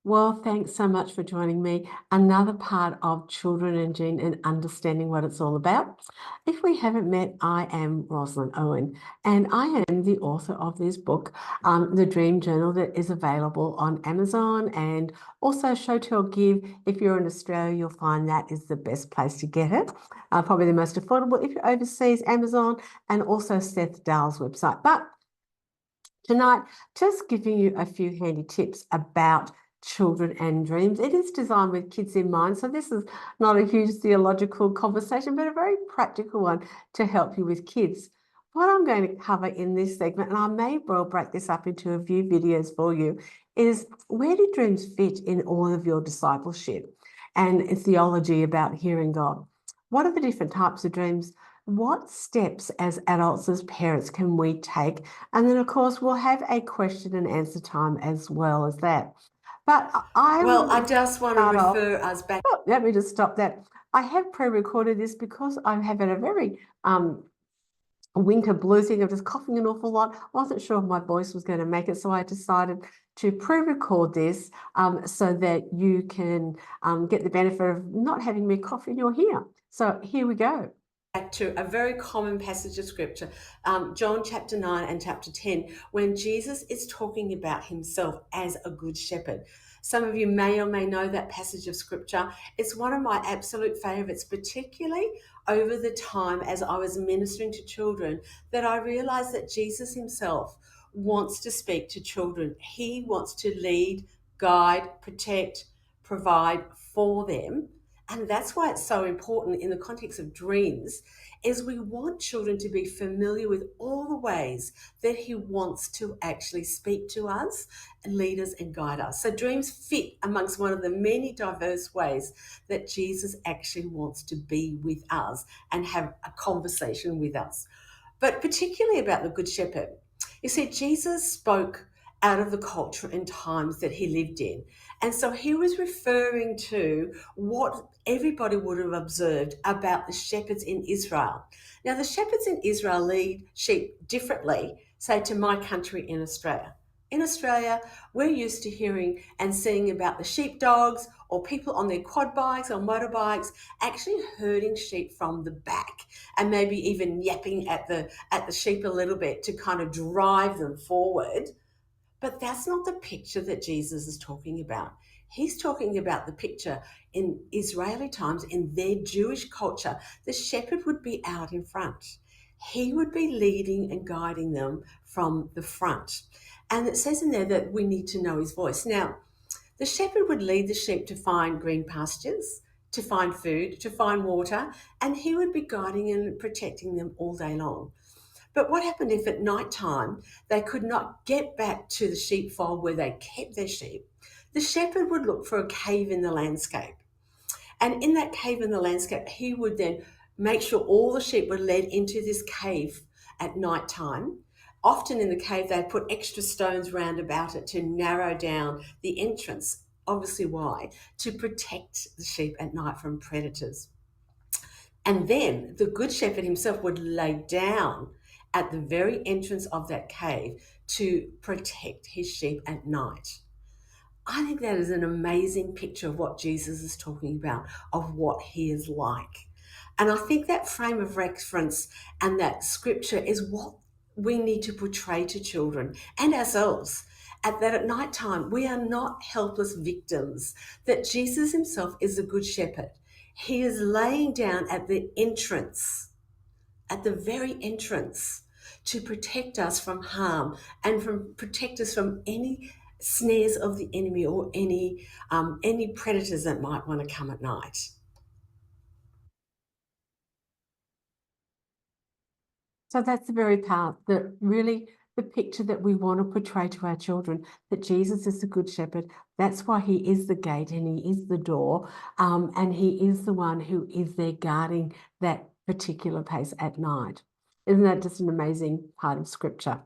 Well, thanks so much for joining me. Another part of Children and Gene and understanding what it's all about. If we haven't met, I am Roselyn Owen, and I am the author of this book, The Dream Journal, that is available on Amazon and also Show Tell Give. If you're in Australia, you'll find that is the best place to get it. Probably the most affordable. If you're overseas, Amazon, and also Seth Dahl's website. But tonight, just giving you a few handy tips about children and dreams. It is designed with kids in mind, so this is not a huge theological conversation, but a very practical one to help you with kids. What I'm going to cover in this segment, and I may well break this up into a few videos for you, is where do dreams fit in all of your discipleship and theology about hearing God? What are the different types of dreams? What steps as adults, as parents, can we take? And then, of course, we'll have a question and answer time as well as that. But I Well, I will just want to start off. refer us back. Oh, let me just stop that. I have pre-recorded this because I have had a very winter blues thing. I'm just coughing an awful lot. I wasn't sure if my voice was going to make it, so I decided to pre-record this so that you can get the benefit of not having me cough in your ear. So here we go. Back to a very common passage of scripture, John chapter 9 and chapter 10, when Jesus is talking about himself as a good shepherd. Some of you may or may know that passage of scripture. It's one of my absolute favorites, particularly over the time as I was ministering to children, that I realized that Jesus himself wants to speak to children. He wants to lead, guide, protect, provide for them. And that's why it's so important in the context of dreams, is we want children to be familiar with all the ways that he wants to actually speak to us, and lead us and guide us. So dreams fit amongst one of the many diverse ways that Jesus actually wants to be with us and have a conversation with us. But particularly about the Good Shepherd. You see, Jesus spoke out of the culture and times that he lived in. And so he was referring to what everybody would have observed about the shepherds in Israel. Now, the shepherds in Israel lead sheep differently, say, to my country in Australia. In Australia, we're used to hearing and seeing about the sheepdogs or people on their quad bikes or motorbikes actually herding sheep from the back and maybe even yapping at the sheep a little bit to kind of drive them forward. But that's not the picture that Jesus is talking about. He's talking about the picture in Israeli times, in their Jewish culture. The shepherd would be out in front. He would be leading and guiding them from the front. And it says in there that we need to know his voice. Now, the shepherd would lead the sheep to find green pastures, to find food, to find water, and he would be guiding and protecting them all day long. But what happened if at night time they could not get back to the sheepfold where they kept their sheep? The shepherd would look for a cave in the landscape. And in that cave in the landscape, he would then make sure all the sheep were led into this cave at night time. Often in the cave, they put extra stones round about it to narrow down the entrance. Obviously, why? To protect the sheep at night from predators. And then the good shepherd himself would lay down at the very entrance of that cave to protect his sheep at night. I think that is an amazing picture of what Jesus is talking about, of what he is like. And I think that frame of reference and that scripture is what we need to portray to children and ourselves. At night time, we are not helpless victims, that Jesus himself is a good shepherd. He is laying down at the entrance, at the very entrance, to protect us from harm and protect us from any snares of the enemy or any predators that might want to come at night. So that's the very part that really the picture that we want to portray to our children, that Jesus is the good shepherd. That's why he is the gate and he is the door. And he is the one who is there guarding that particular place at night. Isn't that just an amazing part of scripture?